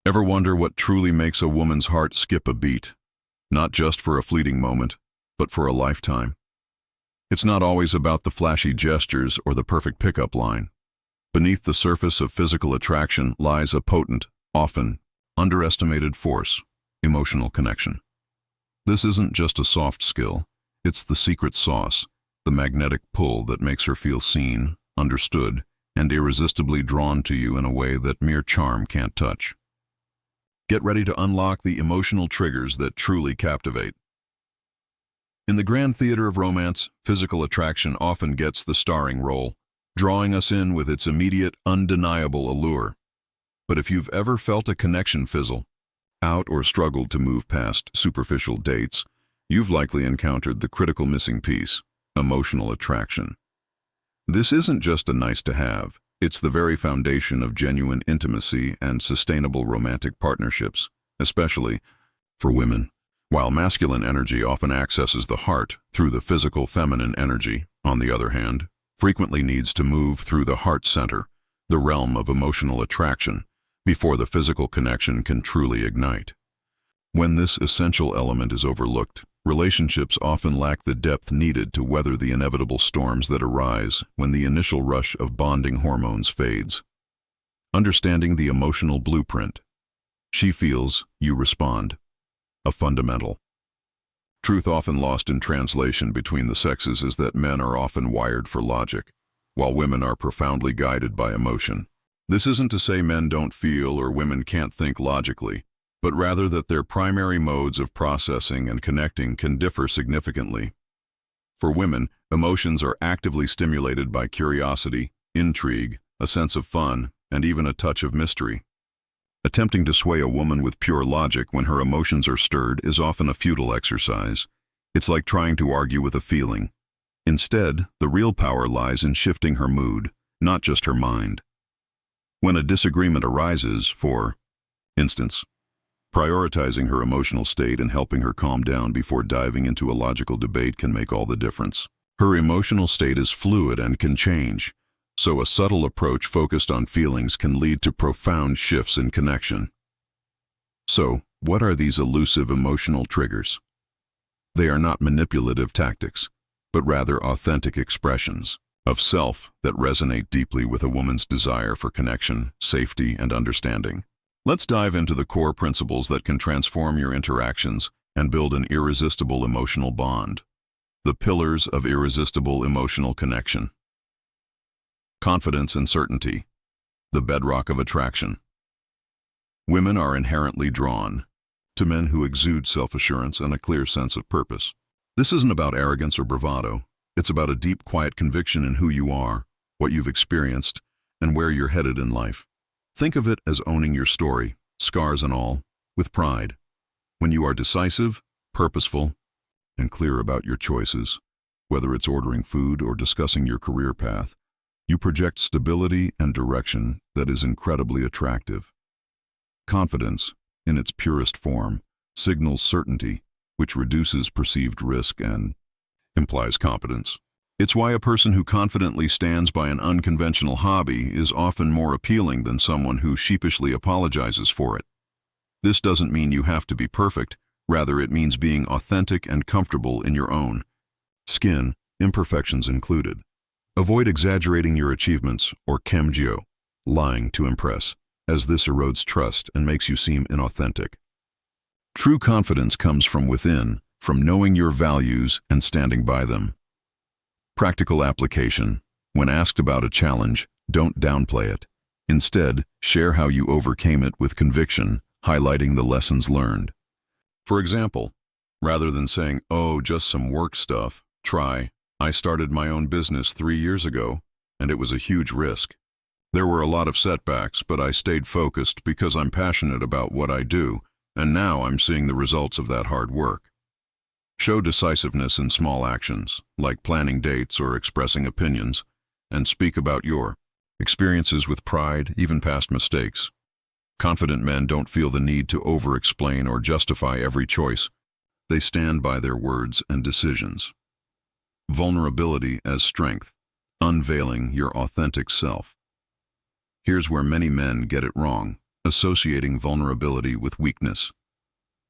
Ever wonder what truly makes a woman's heart skip a beat? Not just for a fleeting moment, but for a lifetime. It's not always about the flashy gestures or the perfect pickup line. Beneath the surface of physical attraction lies a potent, often underestimated force: emotional connection. This isn't just a soft skill, it's the secret sauce, the magnetic pull that makes her feel seen, understood, and irresistibly drawn to you in a way that mere charm can't touch. Get ready to unlock the emotional triggers that truly captivate. In the grand theater of romance, physical attraction often gets the starring role, drawing us in with its immediate, undeniable allure. But if you've ever felt a connection fizzle out or struggled to move past superficial dates, you've likely encountered the critical missing piece: emotional attraction. This isn't just a nice-to-have. It's the very foundation of genuine intimacy and sustainable romantic partnerships, especially for women. While masculine energy often accesses the heart through the physical, feminine energy, on the other hand, frequently needs to move through the heart center, the realm of emotional attraction, before the physical connection can truly ignite. When this essential element is overlooked, relationships often lack the depth needed to weather the inevitable storms that arise when the initial rush of bonding hormones fades. Understanding the emotional blueprint. She feels, you respond. A fundamental truth often lost in translation between the sexes is that men are often wired for logic, while women are profoundly guided by emotion. This isn't to say men don't feel or women can't think logically, but rather that their primary modes of processing and connecting can differ significantly. For women, emotions are actively stimulated by curiosity, intrigue, a sense of fun, and even a touch of mystery. Attempting to sway a woman with pure logic when her emotions are stirred is often a futile exercise. It's like trying to argue with a feeling. Instead, the real power lies in shifting her mood, not just her mind. When a disagreement arises, for instance, prioritizing her emotional state and helping her calm down before diving into a logical debate can make all the difference. Her emotional state is fluid and can change, so a subtle approach focused on feelings can lead to profound shifts in connection. So, what are these elusive emotional triggers? They are not manipulative tactics, but rather authentic expressions of self that resonate deeply with a woman's desire for connection, safety, and understanding. Let's dive into the core principles that can transform your interactions and build an irresistible emotional bond. The pillars of irresistible emotional connection. Confidence and certainty, the bedrock of attraction. Women are inherently drawn to men who exude self-assurance and a clear sense of purpose. This isn't about arrogance or bravado. It's about a deep, quiet conviction in who you are, what you've experienced, and where you're headed in life. Think of it as owning your story, scars and all, with pride. When you are decisive, purposeful, and clear about your choices, whether it's ordering food or discussing your career path, you project stability and direction that is incredibly attractive. Confidence, in its purest form, signals certainty, which reduces perceived risk and implies competence. It's why a person who confidently stands by an unconventional hobby is often more appealing than someone who sheepishly apologizes for it. This doesn't mean you have to be perfect, rather it means being authentic and comfortable in your own skin, imperfections included. Avoid exaggerating your achievements or chemgeo, lying to impress, as this erodes trust and makes you seem inauthentic. True confidence comes from within, from knowing your values and standing by them. Practical application. When asked about a challenge, don't downplay it. Instead, share how you overcame it with conviction, highlighting the lessons learned. For example, rather than saying, "Oh, just some work stuff," try, "I started my own business 3 years ago, and it was a huge risk. There were a lot of setbacks, but I stayed focused because I'm passionate about what I do, and now I'm seeing the results of that hard work." Show decisiveness in small actions, like planning dates or expressing opinions, and speak about your experiences with pride, even past mistakes. Confident men don't feel the need to over-explain or justify every choice. They stand by their words and decisions. Vulnerability as strength, unveiling your authentic self. Here's where many men get it wrong, associating vulnerability with weakness.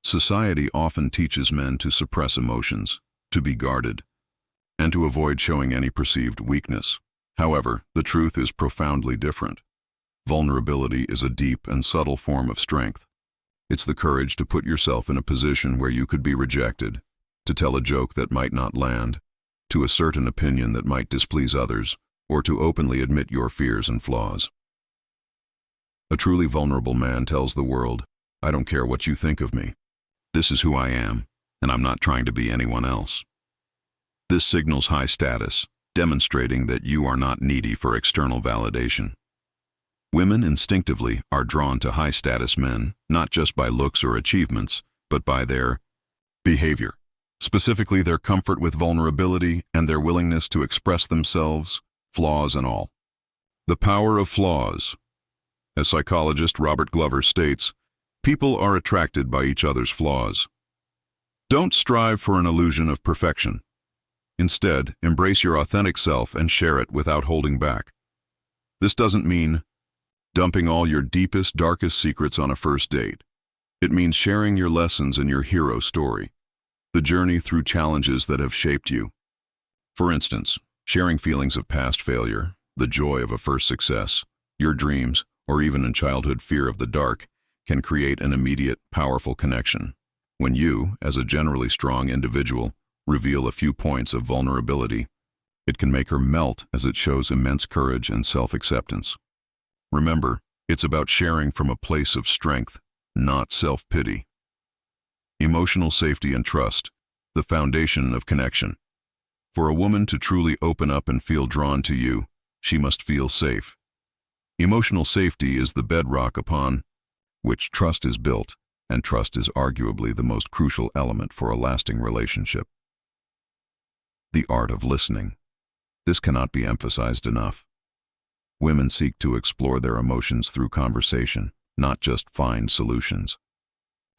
Society often teaches men to suppress emotions, to be guarded, and to avoid showing any perceived weakness. However, the truth is profoundly different. Vulnerability is a deep and subtle form of strength. It's the courage to put yourself in a position where you could be rejected, to tell a joke that might not land, to assert an opinion that might displease others, or to openly admit your fears and flaws. A truly vulnerable man tells the world, "I don't care what you think of me. This is who I am, and I'm not trying to be anyone else." This signals high status, demonstrating that you are not needy for external validation. Women instinctively are drawn to high-status men, not just by looks or achievements, but by their behavior, specifically their comfort with vulnerability and their willingness to express themselves, flaws and all. The power of flaws. As psychologist Robert Glover states, people are attracted by each other's flaws. Don't strive for an illusion of perfection. Instead, embrace your authentic self and share it without holding back. This doesn't mean dumping all your deepest, darkest secrets on a first date. It means sharing your lessons and your hero story, the journey through challenges that have shaped you. For instance, sharing feelings of past failure, the joy of a first success, your dreams, or even in childhood fear of the dark, can create an immediate, powerful connection. When you, as a generally strong individual, reveal a few points of vulnerability, it can make her melt as it shows immense courage and self-acceptance. Remember, it's about sharing from a place of strength, not self-pity. Emotional safety and trust, the foundation of connection. For a woman to truly open up and feel drawn to you, she must feel safe. Emotional safety is the bedrock upon which trust is built, and trust is arguably the most crucial element for a lasting relationship. The art of listening. This cannot be emphasized enough. Women seek to explore their emotions through conversation, not just find solutions.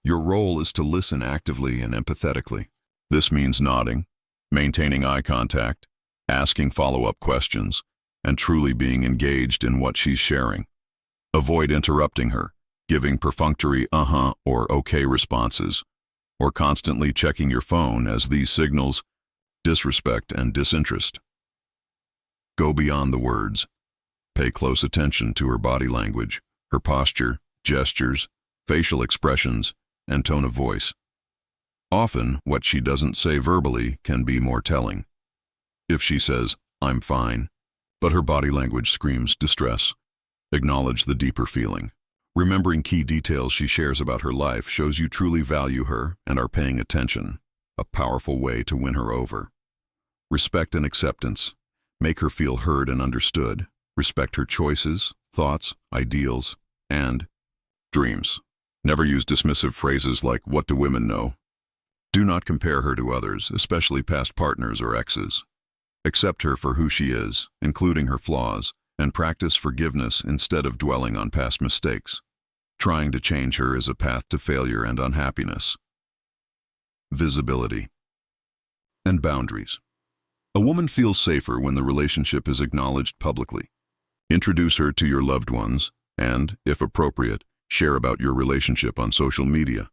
Your role is to listen actively and empathetically. This means nodding, maintaining eye contact, asking follow-up questions, and truly being engaged in what she's sharing. Avoid interrupting her, giving perfunctory uh-huh or okay responses, or constantly checking your phone, as these signals disrespect and disinterest. Go beyond the words. Pay close attention to her body language, her posture, gestures, facial expressions, and tone of voice. Often, what she doesn't say verbally can be more telling. If she says, "I'm fine," but her body language screams distress, acknowledge the deeper feeling. Remembering key details she shares about her life shows you truly value her and are paying attention, a powerful way to win her over. Respect and acceptance. Make her feel heard and understood. Respect her choices, thoughts, ideals, and dreams. Never use dismissive phrases like, "What do women know?" Do not compare her to others, especially past partners or exes. Accept her for who she is, including her flaws, and practice forgiveness instead of dwelling on past mistakes. Trying to change her is a path to failure and unhappiness. Visibility and boundaries. A woman feels safer when the relationship is acknowledged publicly. Introduce her to your loved ones and, if appropriate, share about your relationship on social media.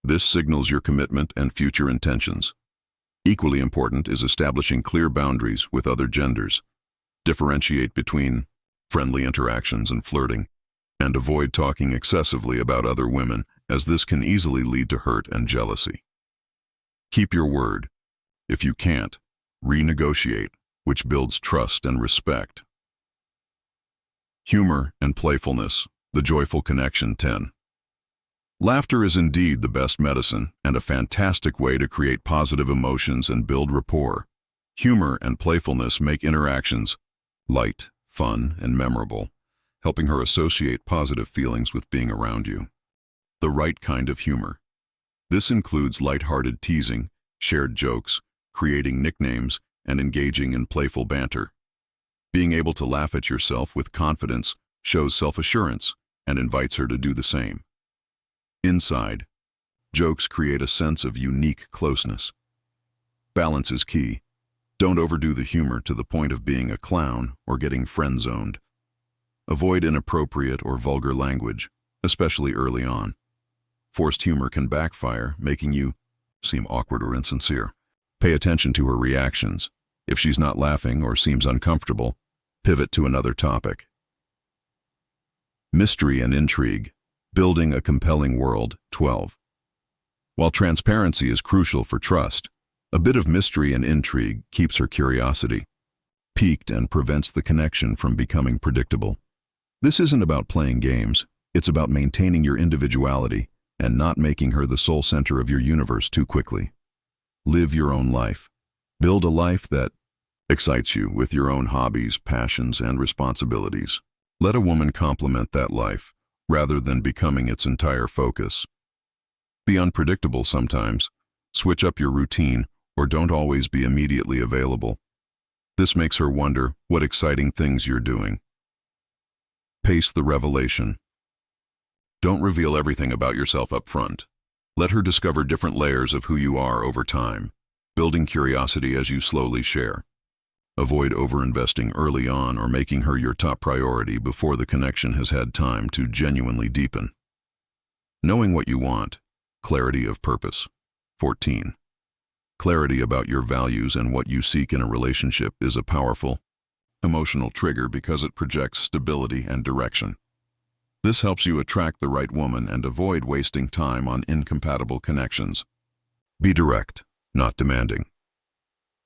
This signals your commitment and future intentions. Equally important is establishing clear boundaries with other genders. Differentiate between friendly interactions and flirting, and avoid talking excessively about other women, as this can easily lead to hurt and jealousy. Keep your word. If you can't, renegotiate, which builds trust and respect. Humor and playfulness, the joyful connection 10. Laughter is indeed the best medicine and a fantastic way to create positive emotions and build rapport. Humor and playfulness make interactions light, fun, and memorable, helping her associate positive feelings with being around you. The right kind of humor. This includes light-hearted teasing, shared jokes, creating nicknames, and engaging in playful banter. Being able to laugh at yourself with confidence shows self-assurance and invites her to do the same. Inside, jokes create a sense of unique closeness. Balance is key. Don't overdo the humor to the point of being a clown or getting friend-zoned. Avoid inappropriate or vulgar language, especially early on. Forced humor can backfire, making you seem awkward or insincere. Pay attention to her reactions. If she's not laughing or seems uncomfortable, pivot to another topic. Mystery and intrigue. Building a compelling world. 12. While transparency is crucial for trust, a bit of mystery and intrigue keeps her curiosity piqued and prevents the connection from becoming predictable. This isn't about playing games, it's about maintaining your individuality and not making her the sole center of your universe too quickly. Live your own life. Build a life that excites you with your own hobbies, passions, and responsibilities. Let a woman complement that life, rather than becoming its entire focus. Be unpredictable sometimes, switch up your routine, or don't always be immediately available. This makes her wonder what exciting things you're doing. Pace the revelation. Don't reveal everything about yourself up front. Let her discover different layers of who you are over time, building curiosity as you slowly share. Avoid overinvesting early on or making her your top priority before the connection has had time to genuinely deepen. Knowing what you want. Clarity of purpose. 14. Clarity about your values and what you seek in a relationship is a powerful emotional trigger because it projects stability and direction. This helps you attract the right woman and avoid wasting time on incompatible connections. Be direct, not demanding.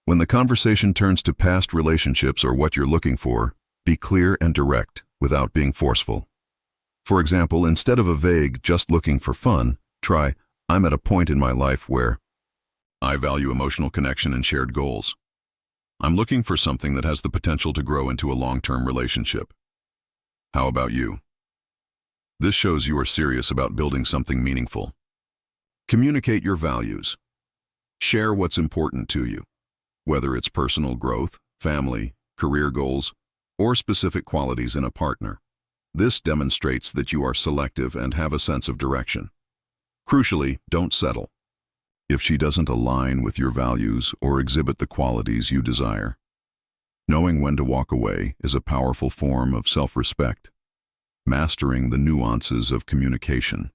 When the conversation turns to past relationships or what you're looking for, be clear and direct without being forceful. For example, instead of a vague, just looking for fun, try, I'm at a point in my life where I value emotional connection and shared goals. I'm looking for something that has the potential to grow into a long-term relationship. How about you? This shows you are serious about building something meaningful. Communicate your values. Share what's important to you, whether it's personal growth, family, career goals, or specific qualities in a partner. This demonstrates that you are selective and have a sense of direction. Crucially, don't settle if she doesn't align with your values or exhibit the qualities you desire. Knowing when to walk away is a powerful form of self-respect. Mastering the nuances of communication.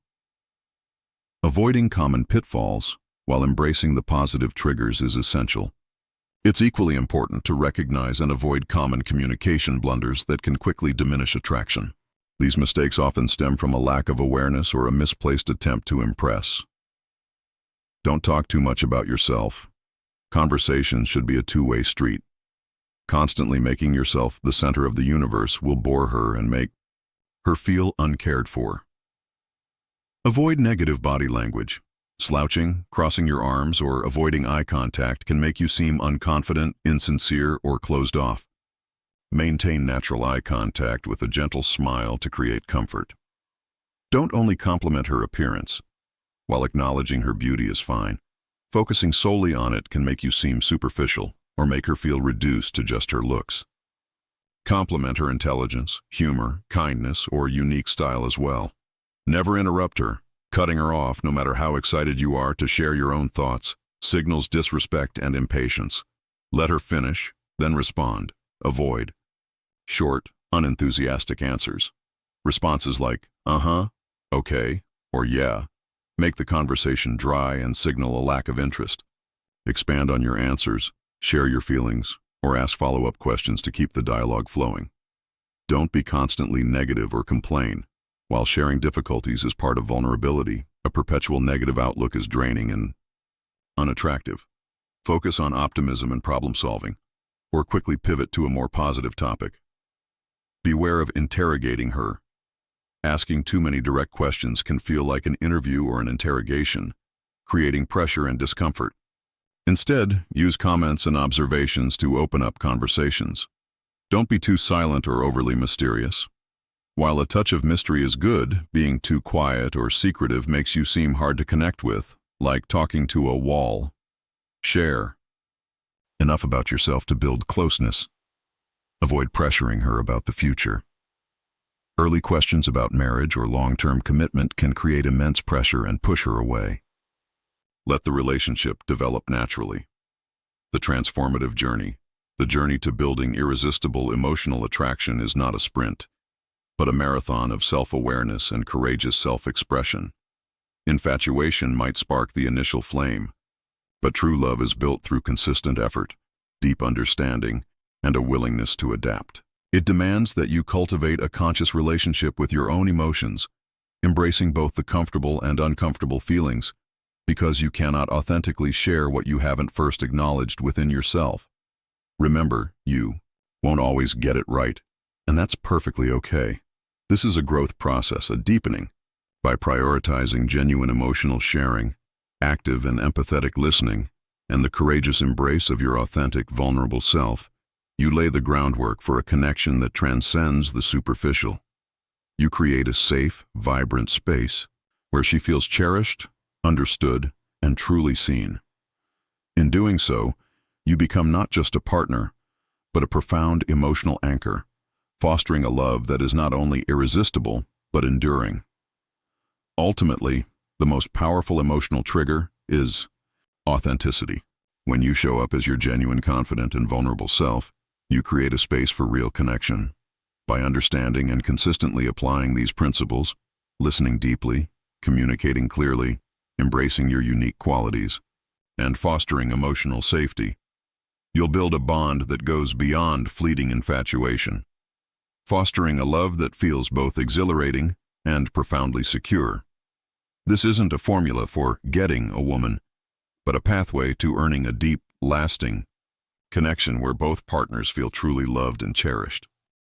Avoiding common pitfalls while embracing the positive triggers is essential. It's equally important to recognize and avoid common communication blunders that can quickly diminish attraction. These mistakes often stem from a lack of awareness or a misplaced attempt to impress. Don't talk too much about yourself. Conversations should be a two-way street. Constantly making yourself the center of the universe will bore her and make her feel uncared for. Avoid negative body language. Slouching, crossing your arms, or avoiding eye contact can make you seem unconfident, insincere, or closed off. Maintain natural eye contact with a gentle smile to create comfort. Don't only compliment her appearance. While acknowledging her beauty is fine, focusing solely on it can make you seem superficial or make her feel reduced to just her looks. Compliment her intelligence, humor, kindness, or unique style as well. Never interrupt her. Cutting her off, no matter how excited you are to share your own thoughts, signals disrespect and impatience. Let her finish, then respond. Avoid short, unenthusiastic answers. Responses like, okay, or yeah, make the conversation dry and signal a lack of interest. Expand on your answers, share your feelings, or ask follow-up questions to keep the dialogue flowing. Don't be constantly negative or complain. While sharing difficulties is part of vulnerability, a perpetual negative outlook is draining and unattractive. Focus on optimism and problem solving, or quickly pivot to a more positive topic. Beware of interrogating her. Asking too many direct questions can feel like an interview or an interrogation, creating pressure and discomfort. Instead, use comments and observations to open up conversations. Don't be too silent or overly mysterious. While a touch of mystery is good, being too quiet or secretive makes you seem hard to connect with, like talking to a wall. Share enough about yourself to build closeness. Avoid pressuring her about the future. Early questions about marriage or long-term commitment can create immense pressure and push her away. Let the relationship develop naturally. The transformative journey, the journey to building irresistible emotional attraction, is not a sprint, but a marathon of self-awareness and courageous self-expression. Infatuation might spark the initial flame, but true love is built through consistent effort, deep understanding, and a willingness to adapt. It demands that you cultivate a conscious relationship with your own emotions, embracing both the comfortable and uncomfortable feelings, because you cannot authentically share what you haven't first acknowledged within yourself. Remember, you won't always get it right, and that's perfectly okay. This is a growth process, a deepening. By prioritizing genuine emotional sharing, active and empathetic listening, and the courageous embrace of your authentic, vulnerable self, you lay the groundwork for a connection that transcends the superficial. You create a safe, vibrant space where she feels cherished, understood, and truly seen. In doing so, you become not just a partner, but a profound emotional anchor, fostering a love that is not only irresistible, but enduring. Ultimately, the most powerful emotional trigger is authenticity. When you show up as your genuine, confident, and vulnerable self, you create a space for real connection. By understanding and consistently applying these principles, listening deeply, communicating clearly, embracing your unique qualities, and fostering emotional safety, you'll build a bond that goes beyond fleeting infatuation, fostering a love that feels both exhilarating and profoundly secure. This isn't a formula for getting a woman, but a pathway to earning a deep, lasting connection where both partners feel truly loved and cherished.